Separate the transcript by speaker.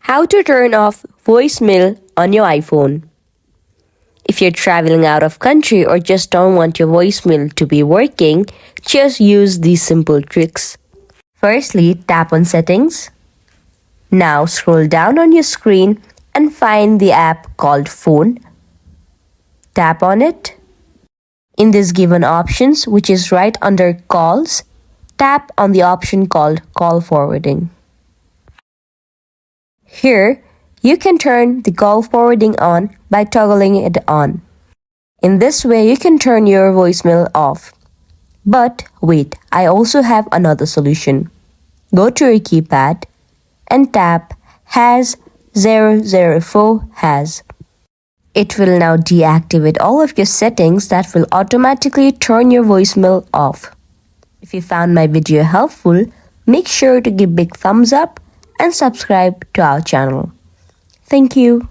Speaker 1: How to turn off voicemail on your iPhone. If you're traveling out of country or just don't want your voicemail to be working, just use these simple tricks. Firstly, tap on Settings. Now scroll down on your screen and find the app called Phone. Tap on it. In this given options, which is right under Calls, tap on the option called Call Forwarding. Here, you can turn the call forwarding on by toggling it on. In this way, you can turn your voicemail off. But wait, I also have another solution. Go to your keypad and tap #004#. It will now deactivate all of your settings that will automatically turn your voicemail off. If you found my video helpful, make sure to give big thumbs up and subscribe to our channel. Thank you.